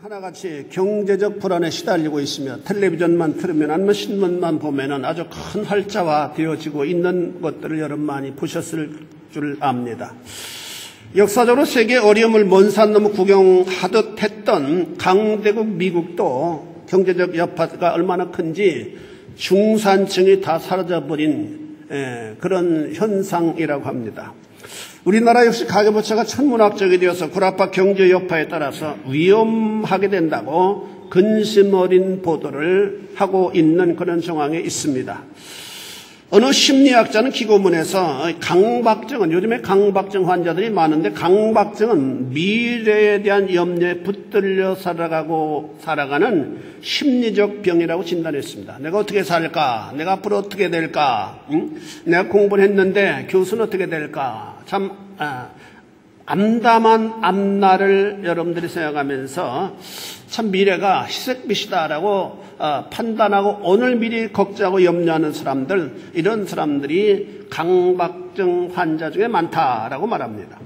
하나같이 경제적 불안에 시달리고 있으며 텔레비전만 틀으면 아니면 신문만 보면은 아주 큰 활자화 되어지고 있는 것들을 여러분 많이 보셨을 줄 압니다. 역사적으로 세계 어려움을 먼 산 넘어 구경하듯 했던 강대국 미국도 경제적 여파가 얼마나 큰지 중산층이 다 사라져버린 그런 현상이라고 합니다. 우리나라 역시 가계부채가 천문학적이 되어서 구라파 경제 여파에 따라서 위험하게 된다고 근심 어린 보도를 하고 있는 그런 상황에 있습니다. 어느 심리학자는 기고문에서 강박증은, 요즘에 강박증 환자들이 많은데 강박증은 미래에 대한 염려에 붙들려 살아가는 심리적 병이라고 진단했습니다. 내가 어떻게 살까? 내가 앞으로 어떻게 될까? 내가 공부를 했는데 교수는 어떻게 될까? 참 암담한 앞날을 여러분들이 생각하면서 참 미래가 희석빛이다라고 판단하고 오늘 미리 걱정하고 염려하는 사람들, 이런 사람들이 강박증 환자 중에 많다라고 말합니다.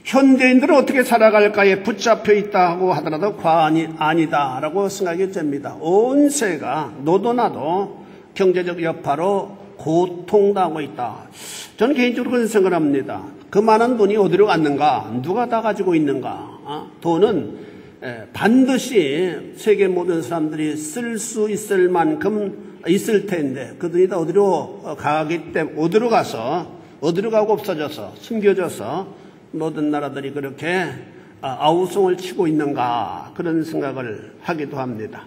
현대인들은 어떻게 살아갈까에 붙잡혀 있다고 하더라도 과언이 아니다라고 생각이 됩니다. 온 세가 너도 나도 경제적 여파로 고통당하고 있다. 저는 개인적으로 그런 생각을 합니다. 그 많은 돈이 어디로 갔는가? 누가 다 가지고 있는가? 돈은 반드시 세계 모든 사람들이 쓸 수 있을 만큼 있을 텐데 그 돈이 다 어디로 가기 때문에 어디로 가고 없어져서 숨겨져서 모든 나라들이 그렇게 아우성을 치고 있는가, 그런 생각을 하기도 합니다.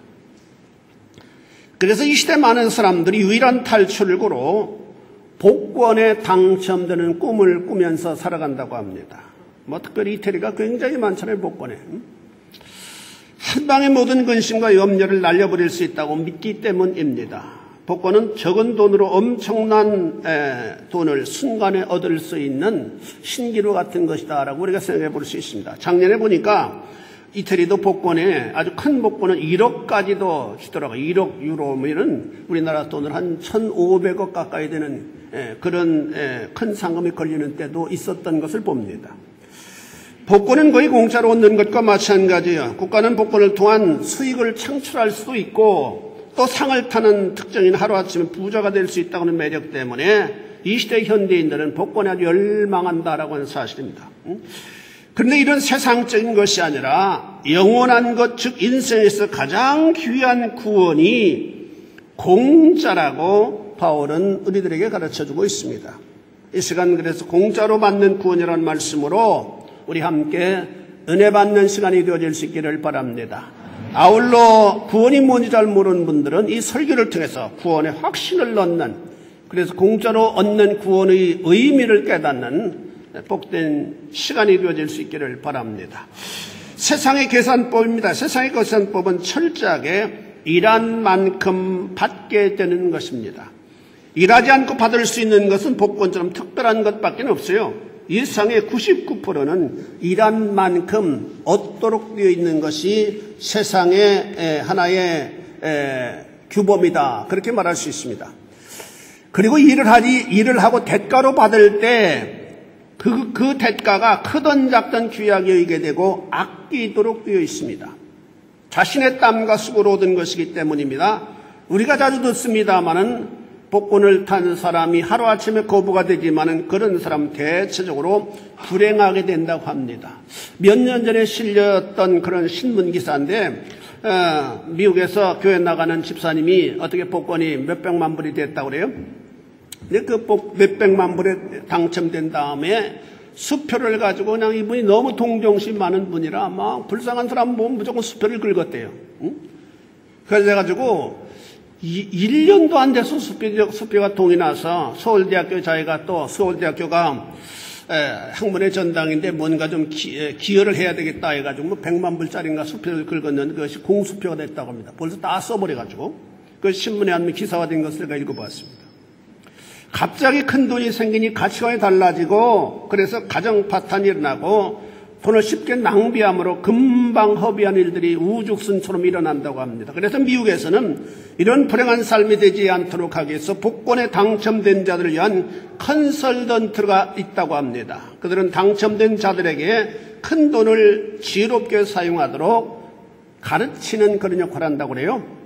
그래서 이 시대 많은 사람들이 유일한 탈출구로 복권에 당첨되는 꿈을 꾸면서 살아간다고 합니다. 특별히 이태리가 굉장히 많잖아요, 복권에. 한 방에 모든 근심과 염려를 날려버릴 수 있다고 믿기 때문입니다. 복권은 적은 돈으로 엄청난 돈을 순간에 얻을 수 있는 신기루 같은 것이다라고 우리가 생각해 볼 수 있습니다. 작년에 보니까 이태리도 복권에 아주 큰 복권은 1억까지도 주더라고요. 1억 유로면은 우리나라 돈으로 한 1,500억 가까이 되는 그런 큰 상금이 걸리는 때도 있었던 것을 봅니다. 복권은 거의 공짜로 얻는 것과 마찬가지예요. 국가는 복권을 통한 수익을 창출할 수도 있고 또 상을 타는 특정인 하루아침에 부자가 될 수 있다는 매력 때문에 이 시대 현대인들은 복권에 아주 열망한다라고 하는 사실입니다. 그런데 이런 세상적인 것이 아니라 영원한 것, 즉 인생에서 가장 귀한 구원이 공짜라고 바울은 우리들에게 가르쳐주고 있습니다. 이 시간 그래서 공짜로 받는 구원이라는 말씀으로 우리 함께 은혜 받는 시간이 되어질 수 있기를 바랍니다. 아울러 구원이 뭔지 잘 모르는 분들은 이 설교를 통해서 구원의 확신을 얻는, 그래서 공짜로 얻는 구원의 의미를 깨닫는 복된 시간이 되어질 수 있기를 바랍니다. 세상의 계산법입니다. 세상의 계산법은 철저하게 일한 만큼 받게 되는 것입니다. 일하지 않고 받을 수 있는 것은 복권처럼 특별한 것밖에 없어요. 이 세상의 99%는 일한 만큼 얻도록 되어 있는 것이 세상의 하나의 규범이다, 그렇게 말할 수 있습니다. 그리고 일을 하고 대가로 받을 때 그 대가가 크든 작든 귀하게 여기게 되고 아끼도록 되어 있습니다. 자신의 땀과 수고로 얻은 것이기 때문입니다. 우리가 자주 듣습니다마는 복권을 탄 사람이 하루아침에 거부가 되지만은 그런 사람 대체적으로 불행하게 된다고 합니다. 몇 년 전에 실렸던 그런 신문 기사인데 미국에서 교회 나가는 집사님이 어떻게 복권이 몇백만 불이 됐다고 그래요? 근데 그 몇백만 불에 당첨된 다음에 수표를 가지고 그냥 이분이 너무 동정심 많은 분이라 막 불쌍한 사람 보면 무조건 수표를 긁었대요. 그래가지고 1년도 안 돼서 수표가 동이 나서 서울대학교, 자기가 또 서울대학교가 학문의 전당인데 뭔가 좀 기여를 해야 되겠다 해가지고 100만 불짜리인가 수표를 긁었는데 그것이 공수표가 됐다고 합니다. 벌써 다 써버려가지고 그 신문에 한번 기사화된 것을 제가 읽어봤습니다. 갑자기 큰 돈이 생기니 가치관이 달라지고 그래서 가정 파탄이 일어나고 돈을 쉽게 낭비함으로 금방 허비한 일들이 우죽순처럼 일어난다고 합니다. 그래서 미국에서는 이런 불행한 삶이 되지 않도록 하기 위해서 복권에 당첨된 자들을 위한 컨설턴트가 있다고 합니다. 그들은 당첨된 자들에게 큰 돈을 지혜롭게 사용하도록 가르치는 그런 역할을 한다고 그래요.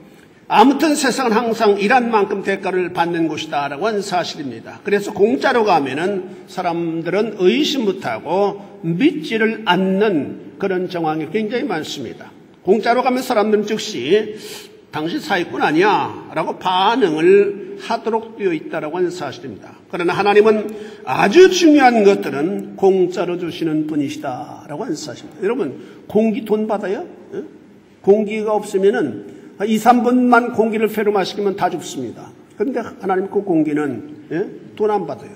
아무튼 세상은 항상 일한 만큼 대가를 받는 곳이다 라고 하는 사실입니다. 그래서 공짜로 가면은 사람들은 의심 못하고 믿지를 않는 그런 정황이 굉장히 많습니다. 공짜로 가면 사람들은 즉시 당신 사기꾼 아니야 라고 반응을 하도록 되어 있다고 하는 사실입니다. 그러나 하나님은 아주 중요한 것들은 공짜로 주시는 분이시다 라고 하는 사실입니다. 여러분, 공기 돈 받아요? 공기가 없으면은 2, 3분만 공기를 회로 마시면 다 죽습니다. 그런데 하나님 그 공기는 돈 안 받아요.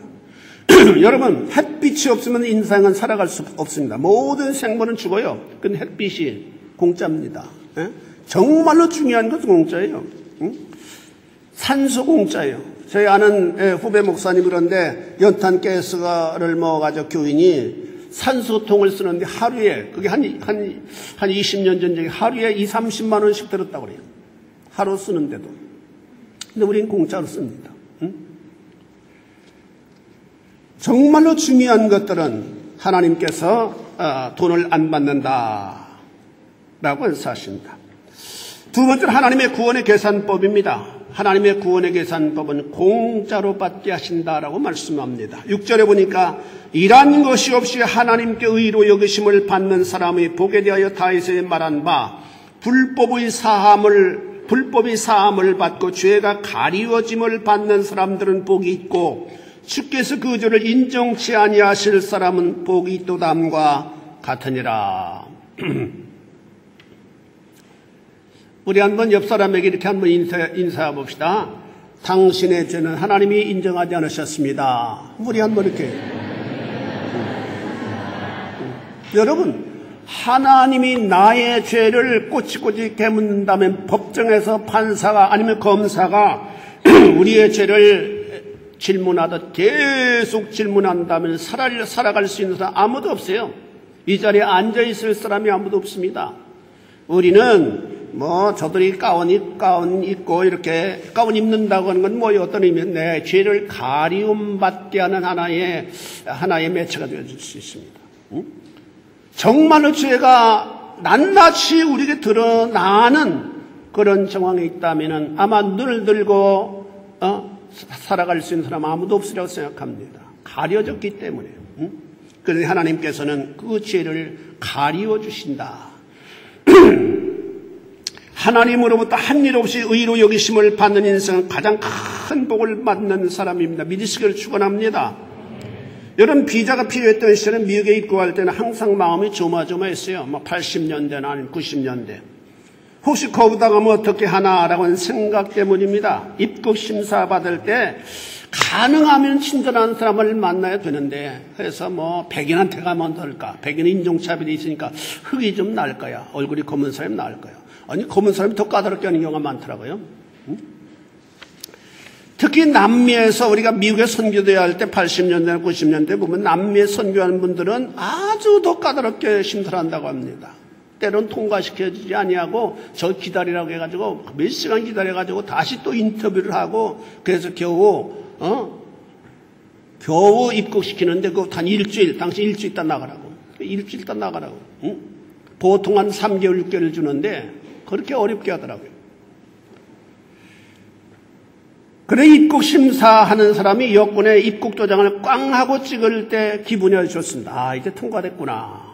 여러분, 햇빛이 없으면 인생은 살아갈 수 없습니다. 모든 생물은 죽어요. 근데 햇빛이 공짜입니다. 정말로 중요한 것은 공짜예요. 산소 공짜예요. 저희 아는 후배 목사님 그런데 연탄 가스를 먹어가지고 교인이 산소통을 쓰는데 하루에, 그게 한 20년 전에 하루에 2, 30만 원씩 들었다고 그래요. 하루 쓰는데도. 근데 우리는 공짜로 씁니다. 정말로 중요한 것들은 하나님께서 돈을 안 받는다 라고 하는 사실입니다. 두 번째는 하나님의 구원의 계산법입니다. 하나님의 구원의 계산법은 공짜로 받게 하신다라고 말씀합니다. 6절에 보니까 일한 것이 없이 하나님께 의로 여기심을 받는 사람의 복에 대하여 다윗이 말한 바 불법이 사함을 받고 죄가 가리워짐을 받는 사람들은 복이 있고 주께서 그 죄를 인정치 아니하실 사람은 복이 있도다함과 같으니라. 우리 한번 옆 사람에게 이렇게 한번 인사해 봅시다. 당신의 죄는 하나님이 인정하지 않으셨습니다. 우리 한번 이렇게. 여러분, 하나님이 나의 죄를 꼬치꼬치 깨묻는다면 법정에서 판사가 아니면 검사가 우리의 죄를 질문하듯 계속 질문한다면 살아갈 수 있는 사람 아무도 없어요. 이 자리에 앉아있을 사람이 아무도 없습니다. 우리는 저들이 가운 입고 이렇게 가운 입는다고 하는 건 어떤 의미면 내 죄를 가리움받게 하는 하나의 매체가 되어줄 수 있습니다. 정말로 죄가 낱낱이 우리에게 드러나는 그런 정황에 있다면 아마 눈을 들고 살아갈 수 있는 사람 아무도 없으리라고 생각합니다. 가려졌기 때문에. 그런데 하나님께서는 그 죄를 가리워 주신다. 하나님으로부터 한 일 없이 의로 여기심을 받는 인생은 가장 큰 복을 받는 사람입니다. 믿으시기를 축원합니다. 여러분, 비자가 필요했던 시절에 미국에 입국할 때는 항상 마음이 조마조마했어요. 80년대나 아니면 90년대. 혹시 거기다 가면 어떻게 하나라고 하는 생각 때문입니다. 입국 심사 받을 때 가능하면 친절한 사람을 만나야 되는데, 그래서 백인한테 가면 어떨까? 백인 인종차별이 있으니까 흑이 좀 나을 거야. 얼굴이 검은 사람이 나을 거야. 아니, 검은 사람이 더 까다롭게 하는 경우가 많더라고요. 특히 남미에서 우리가 미국에 선교돼야 할 때 80년대나 90년대 보면 남미에 선교하는 분들은 아주 더 까다롭게 심사한다고 합니다. 때론 통과시켜주지 아니하고 저 기다리라고 해가지고 몇 시간 기다려가지고 다시 또 인터뷰를 하고 그래서 겨우 입국시키는데 그거 한 일주일, 당시 일주일 있다 나가라고. 일주일 있다 나가라고. 보통 한 3개월, 6개월 주는데 그렇게 어렵게 하더라고요. 그래 입국 심사하는 사람이 여권에 입국 도장을 꽝 하고 찍을 때 기분이 아주 좋습니다. 이제 통과됐구나.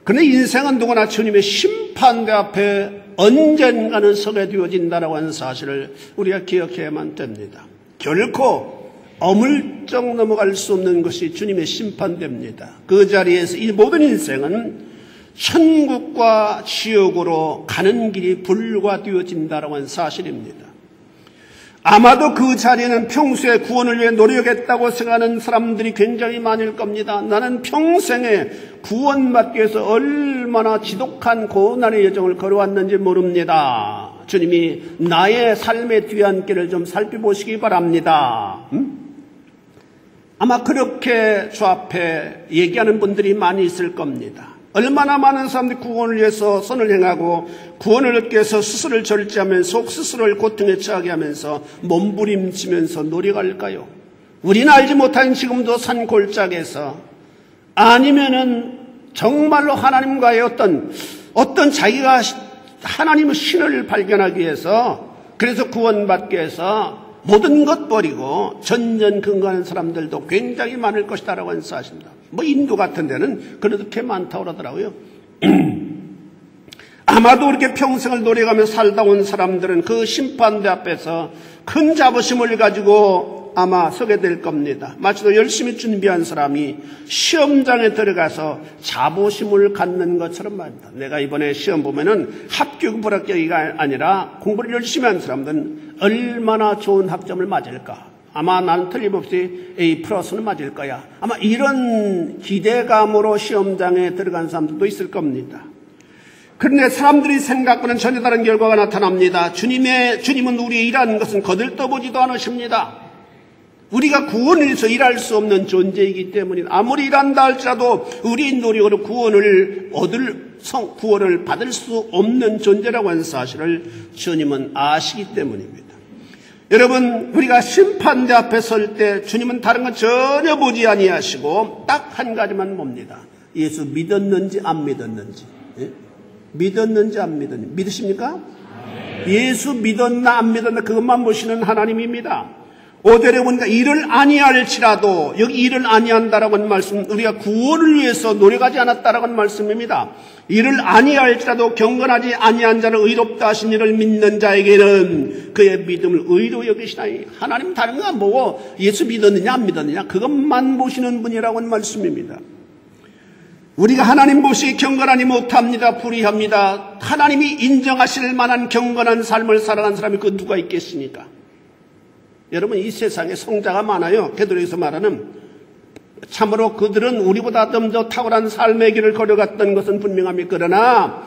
그런데 인생은 누구나 주님의 심판대 앞에 언젠가는 서게 되어진다라고 하는 사실을 우리가 기억해야만 됩니다. 결코 어물쩍 넘어갈 수 없는 것이 주님의 심판대입니다. 그 자리에서 이 모든 인생은 천국과 지옥으로 가는 길이 불과되어진다라고 하는 사실입니다. 아마도 그 자리에는 평소에 구원을 위해 노력했다고 생각하는 사람들이 굉장히 많을 겁니다. 나는 평생에 구원받기 위해서 얼마나 지독한 고난의 여정을 걸어왔는지 모릅니다. 주님이 나의 삶의 뒤안길을 좀 살펴보시기 바랍니다. 아마 그렇게 주 앞에 얘기하는 분들이 많이 있을 겁니다. 얼마나 많은 사람들이 구원을 위해서 선을 행하고 구원을 얻기 위해서 스스로를 절제하면서 스스로를 고통에 처하게 하면서 몸부림치면서 노력할까요? 우리는 알지 못하는 지금도 산골짜기에서 아니면은 정말로 하나님과의 어떤 자기가 하나님의 신을 발견하기 위해서, 그래서 구원받기 위해서 모든 것 버리고 전전긍긍하는 사람들도 굉장히 많을 것이다라고 하는 사실입니다. 뭐 인도 같은 데는 그렇게 많다고 그러더라고요. 아마도 그렇게 평생을 노력하며 살다 온 사람들은 그 심판대 앞에서 큰 자부심을 가지고 아마 서게 될 겁니다. 마치도 열심히 준비한 사람이 시험장에 들어가서 자부심을 갖는 것처럼 말입니다. 내가 이번에 시험 보면은 합격 불합격이가 아니라 공부를 열심히 한 사람들은 얼마나 좋은 학점을 맞을까? 아마 나는 틀림없이 A+는 맞을 거야. 아마 이런 기대감으로 시험장에 들어간 사람들도 있을 겁니다. 그런데 사람들이 생각과는 전혀 다른 결과가 나타납니다. 주님은 우리의 일하는 것은 거들떠보지도 않으십니다. 우리가 구원을 위해서 일할 수 없는 존재이기 때문에 아무리 일한다 할지라도 우리의 노력으로 구원을 받을 수 없는 존재라고 하는 사실을 주님은 아시기 때문입니다. 여러분, 우리가 심판대 앞에 설 때 주님은 다른 건 전혀 보지 아니하시고 딱 한 가지만 봅니다. 예수 믿었는지 안 믿었는지. 예? 믿었는지 안 믿었는지. 믿으십니까? 예수 믿었나 안 믿었나 그것만 보시는 하나님입니다. 5절에 보니까 이를 아니할지라도, 여기 이를 아니한다라고 하는 말씀, 우리가 구원을 위해서 노력하지 않았다라고 하는 말씀입니다. 이를 아니할지라도 경건하지 아니한 자를 의롭다 하신 이를 믿는 자에게는 그의 믿음을 의로 여기시나니. 하나님 다른 거 안 보고 예수 믿었느냐 안 믿었느냐 그것만 보시는 분이라고 하는 말씀입니다. 우리가 하나님 보시기 경건하니 못합니다. 불의합니다. 하나님이 인정하실 만한 경건한 삶을 살아간 사람이 그 누가 있겠습니까? 여러분, 이 세상에 성자가 많아요. 베드로에서 말하는. 참으로 그들은 우리보다 좀 더 탁월한 삶의 길을 걸어갔던 것은 분명합니다. 그러나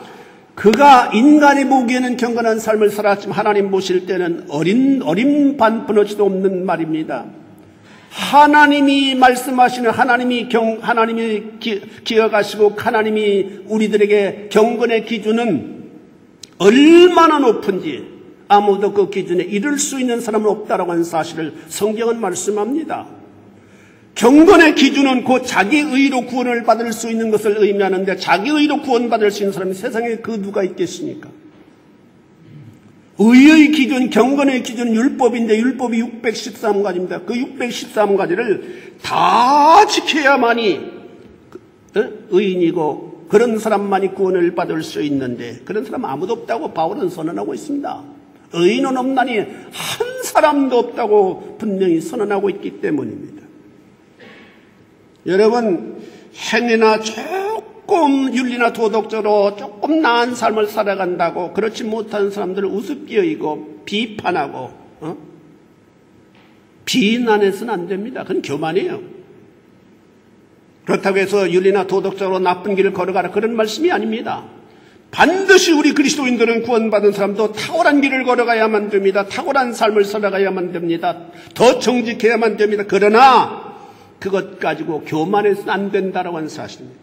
그가 인간이 보기에는 경건한 삶을 살았지만 하나님 보실 때는 어린 반푼어치도 없는 말입니다. 하나님이 말씀하시는 하나님이 기억하시고 하나님이 우리들에게 경건의 기준은 얼마나 높은지 아무도 그 기준에 이를 수 있는 사람은 없다라고 하는 사실을 성경은 말씀합니다. 경건의 기준은 곧 자기 의로 구원을 받을 수 있는 것을 의미하는데 자기 의로 구원받을 수 있는 사람이 세상에 그 누가 있겠습니까? 의의 기준, 경건의 기준은 율법인데 율법이 613가지입니다. 그 613가지를 다 지켜야만이 의인이고 그런 사람만이 구원을 받을 수 있는데 그런 사람 아무도 없다고 바울은 선언하고 있습니다. 의인은 없나니 한 사람도 없다고 분명히 선언하고 있기 때문입니다. 여러분, 행위나 조금 윤리나 도덕적으로 조금 나은 삶을 살아간다고 그렇지 못한 사람들을 우습게 여기고 비판하고 비난해서는 안 됩니다. 그건 교만이에요. 그렇다고 해서 윤리나 도덕적으로 나쁜 길을 걸어가라 그런 말씀이 아닙니다. 반드시 우리 그리스도인들은 구원받은 사람도 탁월한 길을 걸어가야만 됩니다. 탁월한 삶을 살아가야만 됩니다. 더 정직해야만 됩니다. 그러나 그것 가지고 교만해서는 안 된다라고 하는 사실입니다.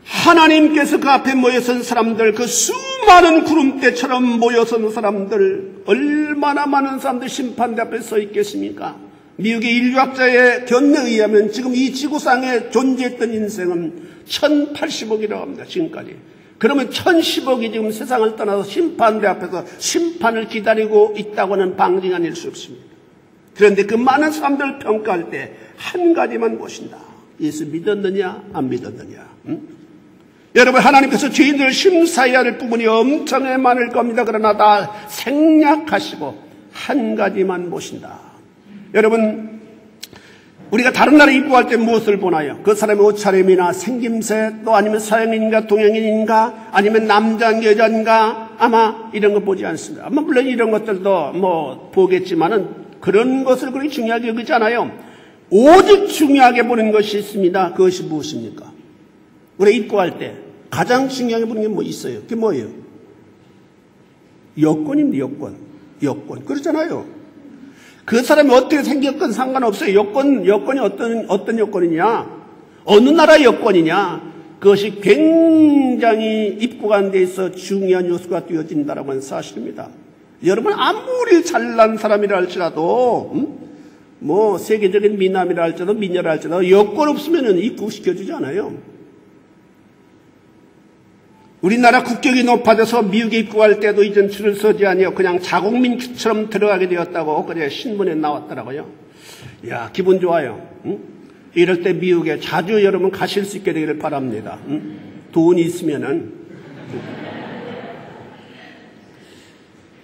하나님께서 그 앞에 모여선 사람들, 그 수많은 구름대처럼 모여선 사람들, 얼마나 많은 사람들 심판대 앞에 서 있겠습니까? 미국의 인류학자의 견해에 의하면 지금 이 지구상에 존재했던 인생은 1080억이라고 합니다. 지금까지. 그러면 1010억이 지금 세상을 떠나서 심판대 앞에서 심판을 기다리고 있다고 하는 방증이 아닐 수 없습니다. 그런데 그 많은 사람들을 평가할 때 한 가지만 보신다. 예수 믿었느냐 안 믿었느냐. 여러분, 하나님께서 죄인들을 심사해야 할 부분이 엄청 많을 겁니다. 그러나 다 생략하시고 한 가지만 보신다. 여러분, 우리가 다른 나라 입국할 때 무엇을 보나요? 그 사람의 옷차림이나 생김새, 또 아니면 서양인인가 동양인인가, 아니면 남자인가 여자인가, 아마 이런 거 보지 않습니다. 아마 물론 이런 것들도 뭐 보겠지만은 그런 것을 그렇게 중요하게 여기지 않아요. 오직 중요하게 보는 것이 있습니다. 그것이 무엇입니까? 우리 입국할 때 가장 중요하게 보는 게 뭐 있어요? 그게 뭐예요? 여권입니다. 여권. 그렇잖아요. 그 사람이 어떻게 생겼건 상관없어요. 여권이 어떤 여권이냐? 어느 나라의 여권이냐? 그것이 굉장히 입국하는 데 있어 중요한 요소가 되어진다라고 하는 사실입니다. 여러분, 아무리 잘난 사람이라 할지라도 뭐 세계적인 미남이라 할지라도 미녀라 할지라도 여권 없으면 입국시켜주지 않아요. 우리나라 국격이 높아져서 미국에 입국할 때도 이전 줄을 서지 아니요 그냥 자국민처럼 들어가게 되었다고 그래 신문에 나왔더라고요. 야, 기분 좋아요. 응? 이럴 때 미국에 자주 여러분 가실 수 있게 되기를 바랍니다. 응? 돈이 있으면은.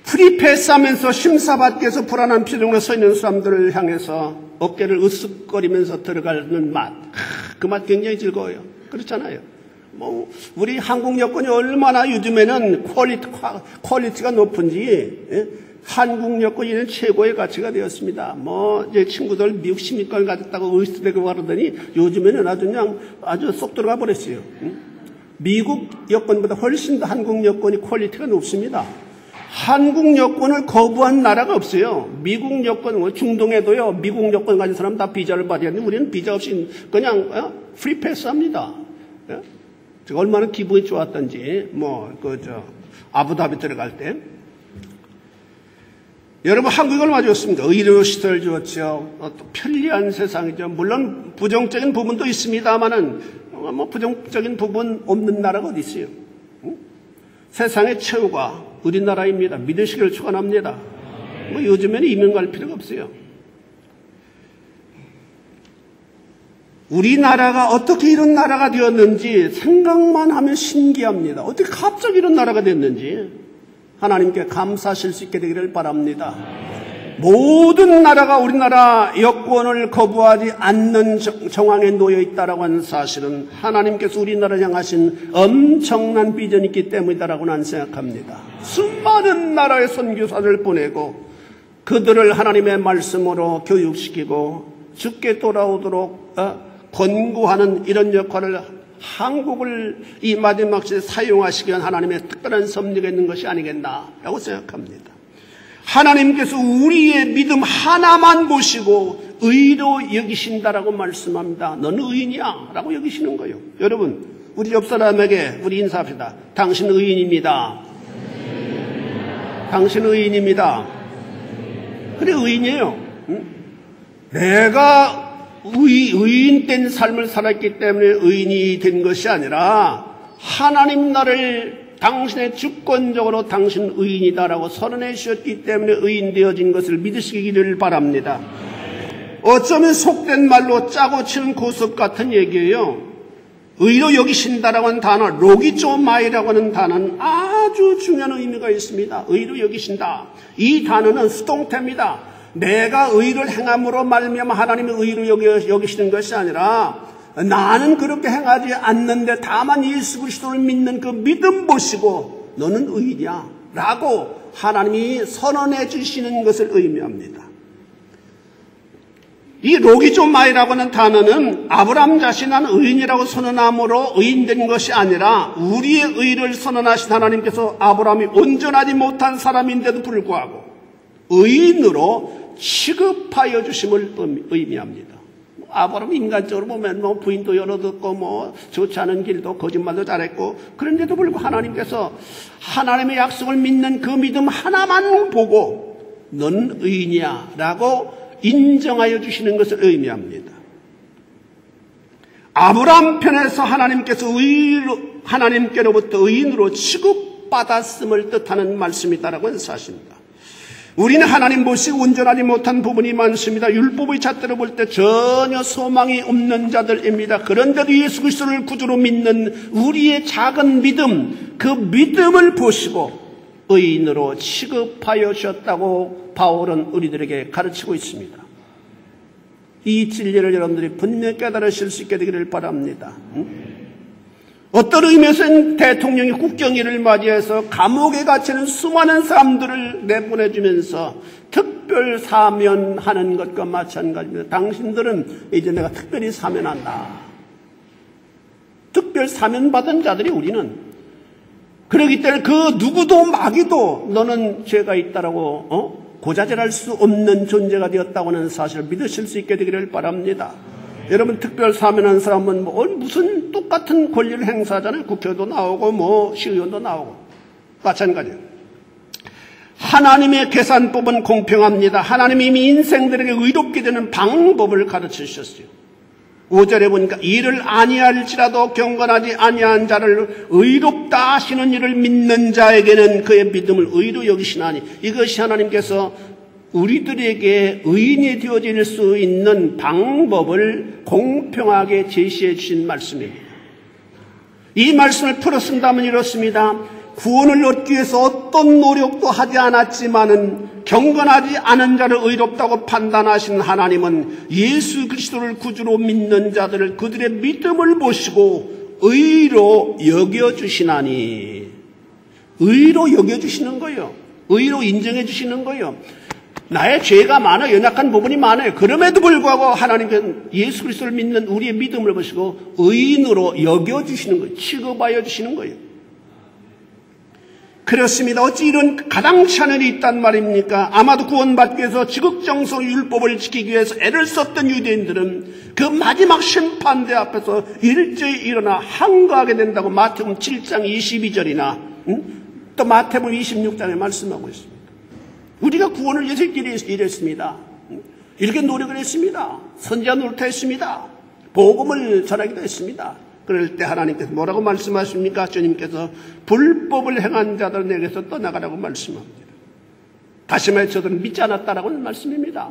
프리패스하면서 심사받기 위해서 불안한 표정으로 서 있는 사람들을 향해서 어깨를 으쓱거리면서 들어가는 맛. 그 맛 굉장히 즐거워요. 그렇잖아요. 뭐 우리 한국 여권이 얼마나 요즘에는 퀄리티가 높은지, 예? 한국 여권이 최고의 가치가 되었습니다. 뭐 제 친구들 미국 시민권을 가졌다고 의스되고 그러더니 요즘에는 아주 쏙 들어가 버렸어요. 미국 여권보다 훨씬 더 한국 여권이 퀄리티가 높습니다. 한국 여권을 거부한 나라가 없어요. 미국 여권, 중동에도요, 미국 여권 가진 사람 다 비자를 받아야 하는데 우리는 비자 없이 그냥 프리패스 합니다. 예? 제가 얼마나 기분이 좋았던지, 아부다비 들어갈 때. 여러분, 한국이 얼마나 좋습니까? 의료시설 좋죠. 또 편리한 세상이죠. 물론 부정적인 부분도 있습니다만은, 부정적인 부분 없는 나라가 어디 있어요? 응? 세상의 최후가 우리나라입니다. 믿으시기를 축원합니다. 요즘에는 이민 갈 필요가 없어요. 우리나라가 어떻게 이런 나라가 되었는지 생각만 하면 신기합니다. 어떻게 갑자기 이런 나라가 됐는지 하나님께 감사하실 수 있게 되기를 바랍니다. 모든 나라가 우리나라 여권을 거부하지 않는 정황에 놓여 있다라고 하는 사실은 하나님께서 우리나라를 향하신 엄청난 비전이 있기 때문이다라고 나는 생각합니다. 수많은 나라의 선교사를 보내고 그들을 하나님의 말씀으로 교육시키고 죽게 돌아오도록 권고하는 이런 역할을 한국을 이 마지막 시대에 사용하시기 위한 하나님의 특별한 섭리가 있는 것이 아니겠나라고 생각합니다. 하나님께서 우리의 믿음 하나만 보시고 의로 여기신다라고 말씀합니다. 너는 의인이야 라고 여기시는 거예요. 여러분, 우리 옆 사람에게 우리 인사합시다. 당신 의인입니다. 당신 의인입니다. 그래, 의인이에요. 응? 내가 의인된 삶을 살았기 때문에 의인이 된 것이 아니라 하나님 나를 당신의 주권적으로 당신 의인이다라고 선언해 주셨기 때문에 의인 되어진 것을 믿으시기를 바랍니다. 어쩌면 속된 말로 짜고 치는 고습 같은 얘기예요. 의로 여기신다라고 하는 단어, 로기조마이라고 하는 단어는 아주 중요한 의미가 있습니다. 의로 여기신다. 이 단어는 수동태입니다. 내가 의를 행함으로 말미암아 하나님이 의로 여기시는 것이 아니라 나는 그렇게 행하지 않는데 다만 예수 그리스도를 믿는 그 믿음 보시고 너는 의인이야 라고 하나님이 선언해 주시는 것을 의미합니다. 이 로기조마이라고 하는 단어는 아브라함 자신은 의인이라고 선언함으로 의인된 것이 아니라 우리의 의를 선언하신 하나님께서 아브라함이 온전하지 못한 사람인데도 불구하고 의인으로 취급하여 주심을 의미합니다. 아브라함이 인간적으로 보면 부인도 열어듣고 좋지 않은 길도 거짓말도 잘했고 그런데도 불구하고 하나님께서 하나님의 약속을 믿는 그 믿음 하나만 보고 넌 의인이야 라고 인정하여 주시는 것을 의미합니다. 아브라함 편에서 하나님께로부터 의인으로 취급받았음을 뜻하는 말씀이다라고 하는 사실입니다. 우리는 하나님 보시고 온전하지 못한 부분이 많습니다. 율법의 잣대로 볼 때 전혀 소망이 없는 자들입니다. 그런데도 예수 그리스도를 구주로 믿는 우리의 작은 믿음, 그 믿음을 보시고 의인으로 취급하여 주셨다고 바울은 우리들에게 가르치고 있습니다. 이 진리를 여러분들이 분명히 깨달으실 수 있게 되기를 바랍니다. 어떤 의미에서는 대통령이 국경일을 맞이해서 감옥에 갇히는 수많은 사람들을 내보내주면서 특별 사면하는 것과 마찬가지입니다. 당신들은 이제 내가 특별히 사면한다. 특별 사면받은 자들이 우리는 그렇기 때문에 그 누구도 마귀도 너는 죄가 있다라고 고자질할 수 없는 존재가 되었다고 하는 사실을 믿으실 수 있게 되기를 바랍니다. 여러분 특별 사면한 사람은 무슨 똑같은 권리를 행사하잖아요. 국회도 나오고 시의원도 나오고 마찬가지예요. 하나님의 계산법은 공평합니다. 하나님이 이미 인생들에게 의롭게 되는 방법을 가르쳐 주셨어요. 5절에 보니까 이를 아니할지라도 경건하지 아니한 자를 의롭다 하시는 이를 믿는 자에게는 그의 믿음을 의로 여기시나니, 이것이 하나님께서 우리들에게 의인이 되어질 수 있는 방법을 공평하게 제시해 주신 말씀입니다. 이 말씀을 풀어 쓴다면 이렇습니다. 구원을 얻기 위해서 어떤 노력도 하지 않았지만은 경건하지 않은 자를 의롭다고 판단하시는 하나님은 예수 그리스도를 구주로 믿는 자들을 그들의 믿음을 보시고 의로 여겨주시나니, 의로 여겨주시는 거예요. 의로 인정해 주시는 거예요. 나의 죄가 많아, 연약한 부분이 많아요. 그럼에도 불구하고 하나님께서는 예수 그리스도를 믿는 우리의 믿음을 보시고 의인으로 여겨주시는 거예요. 취급하여 주시는 거예요. 그렇습니다. 어찌 이런 가당치 않은 일이 있단 말입니까? 아마도 구원받기 위해서 지극정성 율법을 지키기 위해서 애를 썼던 유대인들은 그 마지막 심판대 앞에서 일제히 일어나 항거하게 된다고 마태복음 7장 22절이나 또 마태복음 26장에 말씀하고 있습니다. 우리가 구원을 위해서 일했습니다. 이렇게 노력을 했습니다. 선지자 노릇을 했습니다. 복음을 전하기도 했습니다. 그럴 때 하나님께서 뭐라고 말씀하십니까? 주님께서 불법을 행한 자들 내게서 떠나가라고 말씀합니다. 다시 말해 저들은 믿지 않았다라고 하는 말씀입니다.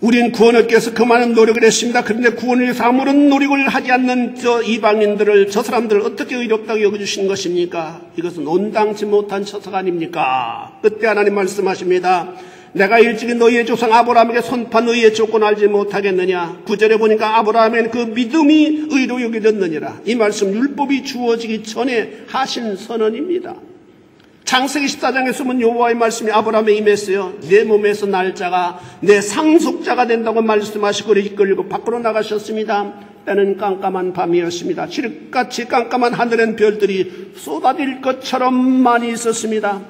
우리는 구원 얻기 위해서 그 많은 노력을 했습니다. 그런데 구원을 위해서 아무런 노력을 하지 않는 저 이방인들을, 저 사람들을 어떻게 의롭다고 여겨주시는 것입니까? 이것은 온당치 못한 처사가 아닙니까? 그때 하나님 말씀하십니다. 내가 일찍이 너희의 조상 아브라함에게 선포한 너희의 조건을 알지 못하겠느냐? 9절에 보니까 아브라함에는 그 믿음이 의로 여겨졌느니라. 이 말씀 율법이 주어지기 전에 하신 선언입니다. 창세기 14장에 숨은 여호와의 말씀이 아브라함에 임했어요. 내 몸에서 날 자가 내 상속자가 된다고 말씀하시고 이끌고 밖으로 나가셨습니다. 때는 깜깜한 밤이었습니다. 칠흑같이 깜깜한 하늘엔 별들이 쏟아질 것처럼 많이 있었습니다.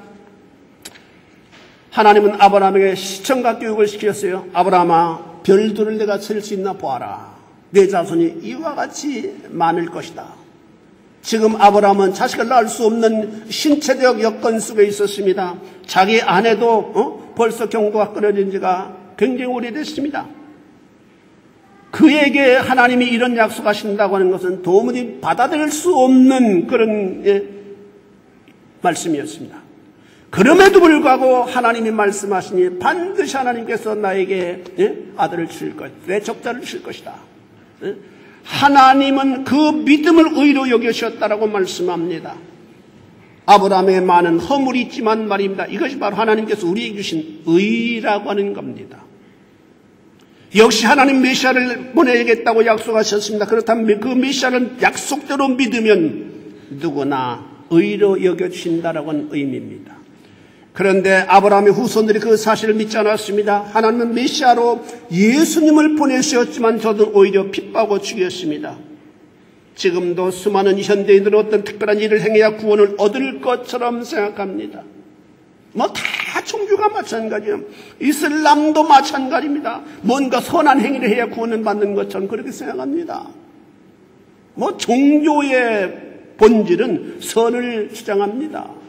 하나님은 아브라함에게 시청각 교육을 시켰어요. 아브라함아, 별들을 내가 셀 수 있나 보아라. 내 자손이 이와 같이 많을 것이다. 지금 아브라함은 자식을 낳을 수 없는 신체적 여건 속에 있었습니다. 자기 아내도 벌써 경도가 끊어진 지가 굉장히 오래됐습니다. 그에게 하나님이 이런 약속하신다고 하는 것은 도무지 받아들일 수 없는 그런 말씀이었습니다. 그럼에도 불구하고 하나님이 말씀하시니 반드시 하나님께서 나에게 아들을 줄 것, 내 적자를 줄 것이다. 하나님은 그 믿음을 의로 여기셨다라고 말씀합니다. 아브라함에게 많은 허물이 있지만 말입니다. 이것이 바로 하나님께서 우리에게 주신 의라고 하는 겁니다. 역시 하나님 메시아를 보내겠다고 약속하셨습니다. 그렇다면 그 메시아를 약속대로 믿으면 누구나 의로 여겨주신다라고 하는 의미입니다. 그런데 아브라함의 후손들이 그 사실을 믿지 않았습니다. 하나님은 메시아로 예수님을 보내셨지만 저도 오히려 핍박하고 죽였습니다. 지금도 수많은 현대인들은 어떤 특별한 일을 행해야 구원을 얻을 것처럼 생각합니다. 다 종교가 마찬가지예요. 이슬람도 마찬가지입니다. 뭔가 선한 행위를 해야 구원을 받는 것처럼 그렇게 생각합니다. 종교의 본질은 선을 주장합니다.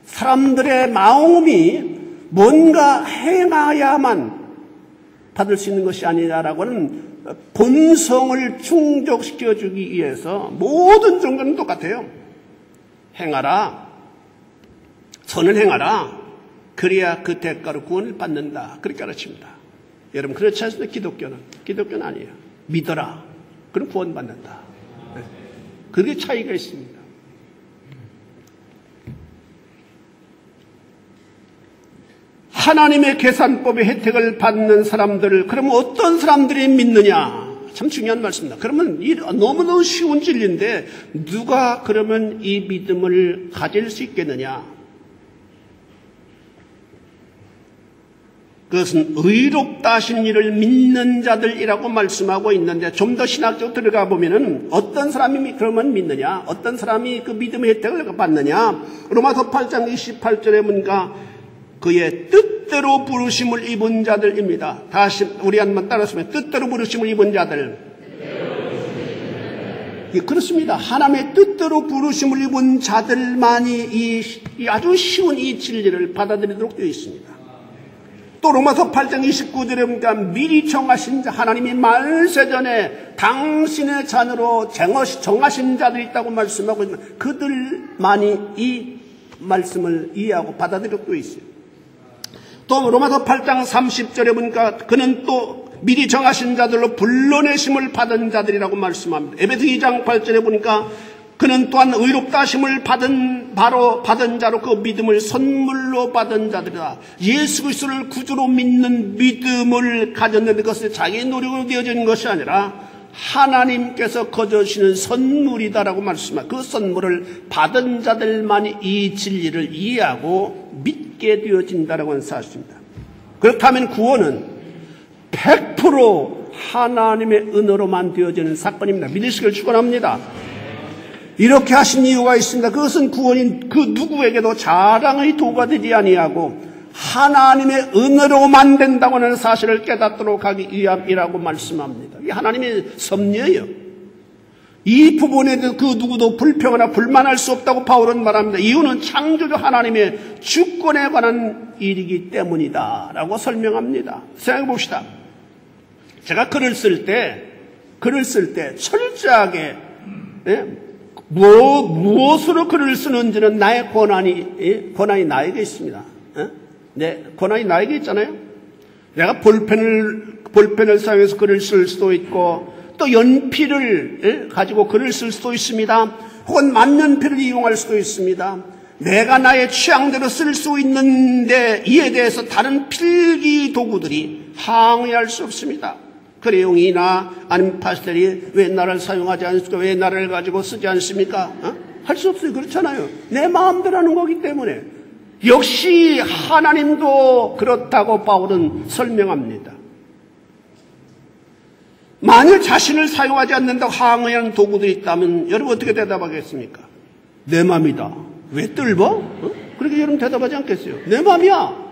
사람들의 마음이 뭔가 행해야만 받을 수 있는 것이 아니냐라고 하는 본성을 충족시켜주기 위해서 모든 종교는 똑같아요. 행하라. 선을 행하라. 그래야 그 대가로 구원을 받는다. 그렇게 가르칩니다. 여러분 그렇지 않습니까? 기독교는 아니에요. 믿어라. 그럼 구원받는다. 그게 차이가 있습니다. 하나님의 계산법의 혜택을 받는 사람들을 그러면 어떤 사람들이 믿느냐? 참 중요한 말씀입니다. 그러면 너무너무 쉬운 진리인데 누가 그러면 이 믿음을 가질 수 있겠느냐? 그것은 의롭다 하신 이를 믿는 자들이라고 말씀하고 있는데 좀 더 신학적으로 들어가 보면은 어떤 사람이 그러면 믿느냐? 어떤 사람이 그 믿음의 혜택을 받느냐? 로마서 8장 28절에 보니까 그의 뜻대로 부르심을 입은 자들입니다. 다시 우리 한번 따라하시면 뜻대로 부르심을 입은 자들. 그렇습니다. 하나님의 뜻대로 부르심을 입은 자들만이 이 아주 쉬운 이 진리를 받아들이도록 되어 있습니다. 또 로마서 8장 29절에 보니까 미리 정하신 자, 하나님이 말세전에 당신의 자녀로 정하신 자들이 있다고 말씀하고 있는 그들만이 이 말씀을 이해하고 받아들이도록 되어 있어요. 또 로마서 8장 30절에 보니까 그는 또 미리 정하신 자들로 불러내심을 받은 자들이라고 말씀합니다. 에베소 2장 8절에 보니까 그는 또한 의롭다 하심을 받은 자로 그 믿음을 선물로 받은 자들이다. 예수 그리스도를 구주로 믿는 믿음을 가졌는데 그것은 자기의 노력으로 되어진 것이 아니라 하나님께서 거저주시는 선물이다라고 말씀합니다. 그 선물을 받은 자들만이 이 진리를 이해하고 믿게 되어진다라고 하는 사실입니다. 그렇다면 구원은 100% 하나님의 은혜로만 되어지는 사건입니다. 믿으시길 축원합니다. 이렇게 하신 이유가 있습니다. 그것은 구원인 그 누구에게도 자랑의 도구가 되지 아니하고 하나님의 은혜로만 된다고 하는 사실을 깨닫도록 하기 위함이라고 말씀합니다. 이게 하나님의 섭리예요. 이 부분에 대해서 그 누구도 불평하나 불만할 수 없다고 바울은 말합니다. 이유는 창조주 하나님의 주권에 관한 일이기 때문이다 라고 설명합니다. 생각해 봅시다. 제가 글을 쓸 때 철저하게 무엇으로 글을 쓰는지는 나의 권한이 나에게 있습니다. 네, 권한이 나에게 있잖아요. 내가 볼펜을 사용해서 글을 쓸 수도 있고 또 연필을 가지고 글을 쓸 수도 있습니다. 혹은 만년필을 이용할 수도 있습니다. 내가 나의 취향대로 쓸 수 있는데 이에 대해서 다른 필기 도구들이 항의할 수 없습니다. 크레용이나 아니면 파스텔이 왜 나를 사용하지 않습니까? 왜 나를 가지고 쓰지 않습니까? 할 수 없어요. 그렇잖아요. 내 마음대로 하는 거기 때문에. 역시 하나님도 그렇다고 바울은 설명합니다. 만일 자신을 사용하지 않는다고 항의하는 도구들이 있다면 여러분 어떻게 대답하겠습니까? 내 마음이다. 왜 뜰버? 그렇게 여러분 대답하지 않겠어요? 내 마음이야.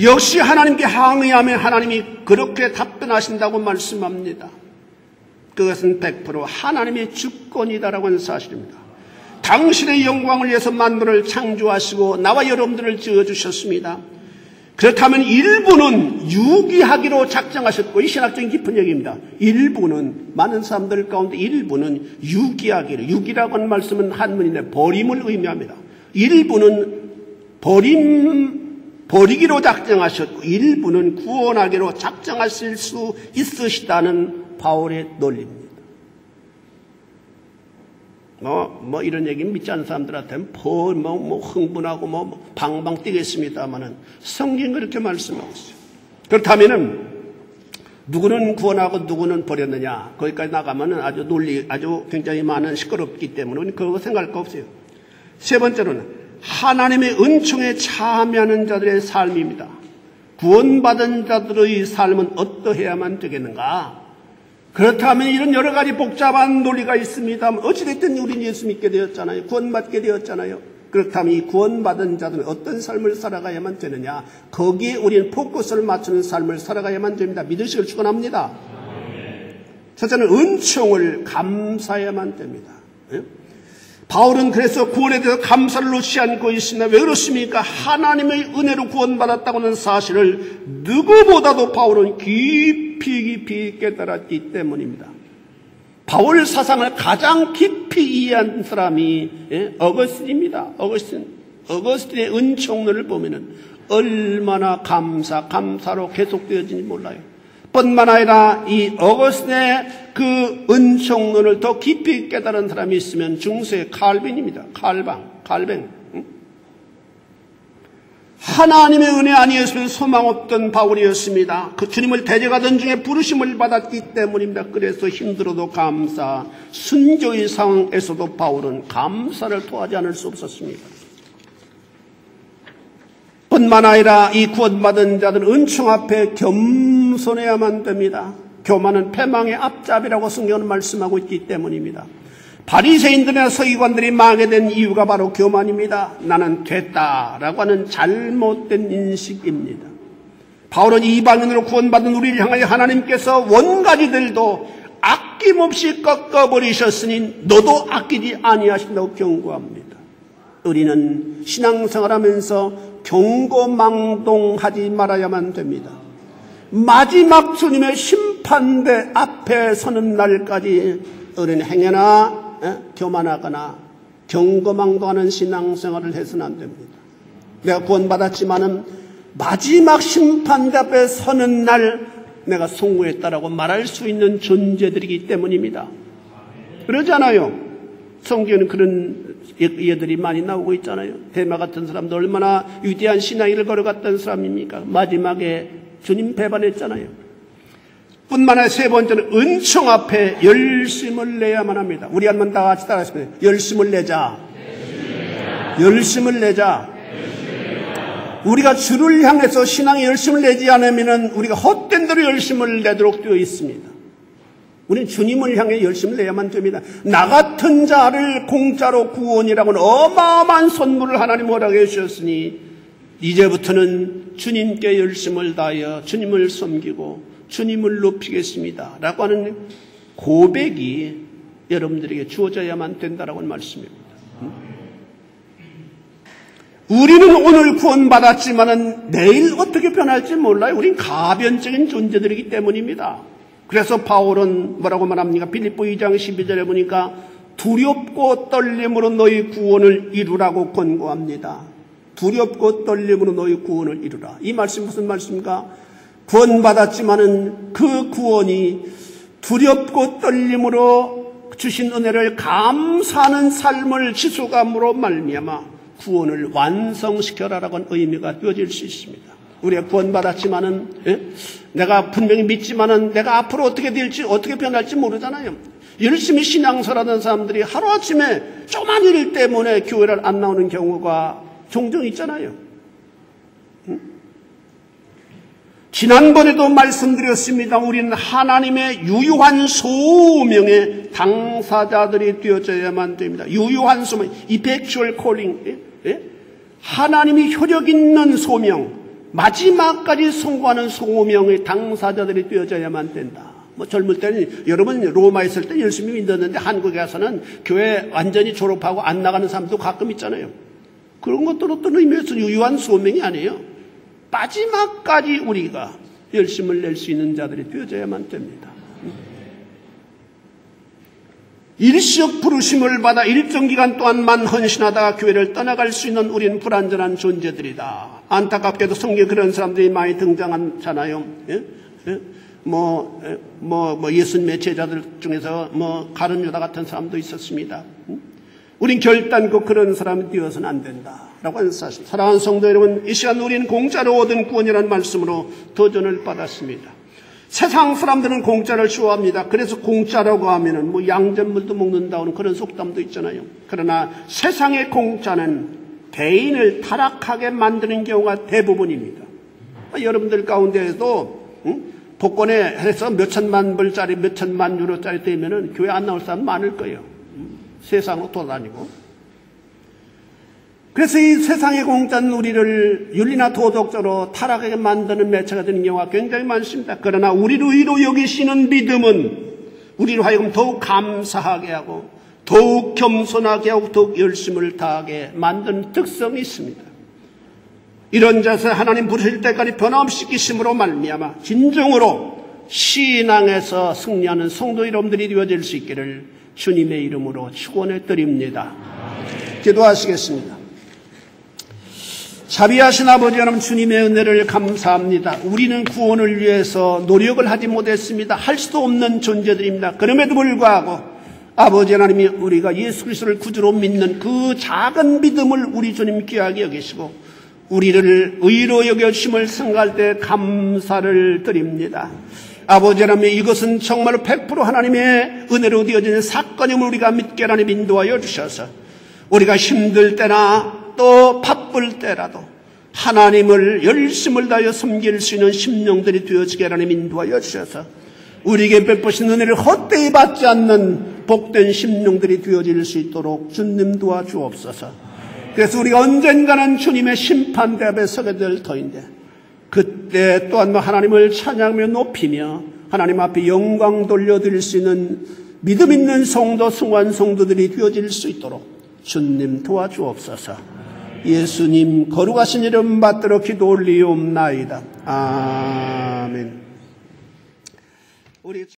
역시 하나님께 항의하면 하나님이 그렇게 답변하신다고 말씀합니다. 그것은 100% 하나님의 주권이다라고 하는 사실입니다. 당신의 영광을 위해서 만물을 창조하시고 나와 여러분들을 지어주셨습니다. 그렇다면 일부는 유기하기로 작정하셨고, 이 신학적인 깊은 얘기입니다. 일부는, 많은 사람들 가운데 일부는 유기하기로, 유기라고 하는 말씀은 한문인데 버림을 의미합니다. 일부는 버리기로 작정하셨고 일부는 구원하기로 작정하실 수 있으시다는 바울의 논리입니다. 이런 얘기 믿지 않는 사람들한테는 흥분하고 방방 뛰겠습니다만은 성경은 그렇게 말씀하고 있어요. 그렇다면은 누구는 구원하고 누구는 버렸느냐? 거기까지 나가면은 아주 굉장히 많은 시끄럽기 때문에 우리는 그거 생각할 거 없어요. 세 번째로는 하나님의 은총에 참여하는 자들의 삶입니다. 구원받은 자들의 삶은 어떠해야만 되겠는가? 그렇다면 이런 여러 가지 복잡한 논리가 있습니다. 어찌됐든 우리는 예수 믿게 되었잖아요. 구원받게 되었잖아요. 그렇다면 이 구원받은 자들은 어떤 삶을 살아가야만 되느냐? 거기에 우리는 포커스를 맞추는 삶을 살아가야만 됩니다. 믿으시길 축원합니다. 첫째는 은총을 감사해야만 됩니다. 바울은 그래서 구원에 대해서 감사를 놓지 않고 있습니다. 왜 그렇습니까? 하나님의 은혜로 구원받았다고 하는 사실을 누구보다도 바울은 깊이 깨달았기 때문입니다. 바울 사상을 가장 깊이 이해한 사람이 어거스틴입니다. 어거스틴의 은총론을 보면은 얼마나 감사로 계속되어지는지 몰라요. 뿐만 아니라 이 어거스틴의 그 은총론을 더 깊이 깨달은 사람이 있으면 중세 칼빈입니다. 칼뱅. 하나님의 은혜 아니었으면 소망 없던 바울이었습니다. 그 주님을 대적하던 중에 부르심을 받았기 때문입니다. 그래서 힘들어도 감사, 순교의 상황에서도 바울은 감사를 토하지 않을 수 없었습니다. 뿐만 아니라 이 구원받은 자들은 은총 앞에 겸손해야만 됩니다. 교만은 패망의 앞잡이라고 성경은 말씀하고 있기 때문입니다. 바리새인들이나 서기관들이 망하게 된 이유가 바로 교만입니다. 나는 됐다라고 하는 잘못된 인식입니다. 바울은 이방인으로 구원받은 우리를 향하여 하나님께서 원가지들도 아낌없이 꺾어버리셨으니 너도 아끼지 아니하신다고 경고합니다. 우리는 신앙생활하면서 경고망동하지 말아야만 됩니다. 마지막 주님의 심판대 앞에 서는 날까지 우리는 행여나 교만하거나 경고망동하는 신앙생활을 해서는 안 됩니다. 내가 구원받았지만은 마지막 심판대 앞에 서는 날 내가 성공했다라고 말할 수 있는 존재들이기 때문입니다. 그러잖아요. 성경에는 그런 예들이 많이 나오고 있잖아요. 데마 같은 사람도 얼마나 위대한 신앙을 걸어갔던 사람입니까? 마지막에 주님 배반했잖아요. 뿐만 아니라 세 번째는 은총 앞에 열심을 내야만 합니다. 우리 한번 다 같이 따라하시면 열심을 내자. 열심을 내자. 우리가 주를 향해서 신앙의 열심을 내지 않으면 우리가 헛된 대로 열심을 내도록 되어 있습니다. 우리는 주님을 향해 열심을 내야만 됩니다. 나 같은 자를 공짜로 구원이라고는 어마어마한 선물을 하나님 허락해 주셨으니 이제부터는 주님께 열심을 다하여 주님을 섬기고 주님을 높이겠습니다 라고 하는 고백이 여러분들에게 주어져야만 된다라고 말씀입니다. 우리는 오늘 구원받았지만은 내일 어떻게 변할지 몰라요. 우린 가변적인 존재들이기 때문입니다. 그래서 바울은 뭐라고 말합니까? 빌립보 2장 12절에 보니까 두렵고 떨림으로 너희 구원을 이루라고 권고합니다. 두렵고 떨림으로 너희 구원을 이루라. 이 말씀 무슨 말씀입니까? 구원받았지만은 그 구원이 두렵고 떨림으로 주신 은혜를 감사하는 삶을 지속함으로 말미암아 구원을 완성시켜라라는 의미가 되어질 수 있습니다. 우리가 구원받았지만은 내가 분명히 믿지만은 내가 앞으로 어떻게 될지 어떻게 변할지 모르잖아요. 열심히 신앙생활하는 사람들이 하루아침에 조그만 일 때문에 교회를 안 나오는 경우가 종종 있잖아요. 지난번에도 말씀드렸습니다. 우리는 하나님의 유효한 소명의 당사자들이 되어져야만 됩니다. 유효한 소명, effectual calling. 하나님이 효력 있는 소명, 마지막까지 성공하는 소명의 당사자들이 되어져야만 된다. 뭐 젊을 때는 여러분 로마에 있을 때 열심히 믿었는데 한국에 가서는 교회 완전히 졸업하고 안 나가는 사람도 가끔 있잖아요. 그런 것들 어떤 의미에서 유효한 소명이 아니에요. 마지막까지 우리가 열심을 낼 수 있는 자들이 되어져야만 됩니다. 일시적 부르심을 받아 일정 기간 동안만 헌신하다가 교회를 떠나갈 수 있는 우리는 불완전한 존재들이다. 안타깝게도 성경에 그런 사람들이 많이 등장하잖아요. 예수님의 제자들 중에서 가룟 유다 같은 사람도 있었습니다. 우린 결단코 그런 사람이 되어서는 안 된다라고 하는 사실. 사랑하는 성도 여러분, 이 시간 우리는 공짜로 얻은 구원이라는 말씀으로 도전을 받았습니다. 세상 사람들은 공짜를 좋아합니다. 그래서 공짜라고 하면은 양전물도 먹는다는 그런 속담도 있잖아요. 그러나 세상의 공짜는 개인을 타락하게 만드는 경우가 대부분입니다. 여러분들 가운데에도 복권에 해서 몇천만 불짜리, 몇천만 유로짜리 되면은 교회 안 나올 사람 많을 거예요. 세상으로 돌아다니고. 그래서 이 세상의 공짜는 우리를 윤리나 도덕적으로 타락하게 만드는 매체가 되는 경우가 굉장히 많습니다. 그러나 우리를 의로 여기시는 믿음은 우리로 하여금 더욱 감사하게 하고 더욱 겸손하게 하고 더욱 열심을 다하게 만드는 특성이 있습니다. 이런 자세 하나님 부르실 때까지 변함없이 계심으로 말미암아 진정으로 신앙에서 승리하는 성도 여러분들이 되어질 수 있기를 주님의 이름으로 축원해 드립니다. 기도하시겠습니다. 자비하신 아버지 하나님, 주님의 은혜를 감사합니다. 우리는 구원을 위해서 노력을 하지 못했습니다. 할 수도 없는 존재들입니다. 그럼에도 불구하고 아버지 하나님이 우리가 예수 그리스도를 구주로 믿는 그 작은 믿음을 우리 주님 귀하게 여기시고 우리를 의로 여겨주심을 생각할 때 감사를 드립니다. 아버지 하나님, 이것은 정말로 100% 하나님의 은혜로 되어지는 사건임을 우리가 믿게 하나님 인도하여 주셔서 우리가 힘들 때나 또 바쁠 때라도 하나님을 열심을 다하여 섬길 수 있는 심령들이 되어지게 하나님 인도하여 주셔서 우리에게 베푸신 은혜를 헛되이 받지 않는 복된 심령들이 되어질 수 있도록 주님 도와주옵소서. 그래서 우리가 언젠가는 주님의 심판대 앞에 서게 될 터인데 그때 또한 하나님을 찬양하며 높이며 하나님 앞에 영광 돌려드릴 수 있는 믿음 있는 성도, 승환 성도들이 되어질 수 있도록 주님 도와주옵소서. 예수님 거룩하신 이름 받들어 기도 올리옵나이다. 아멘. 우리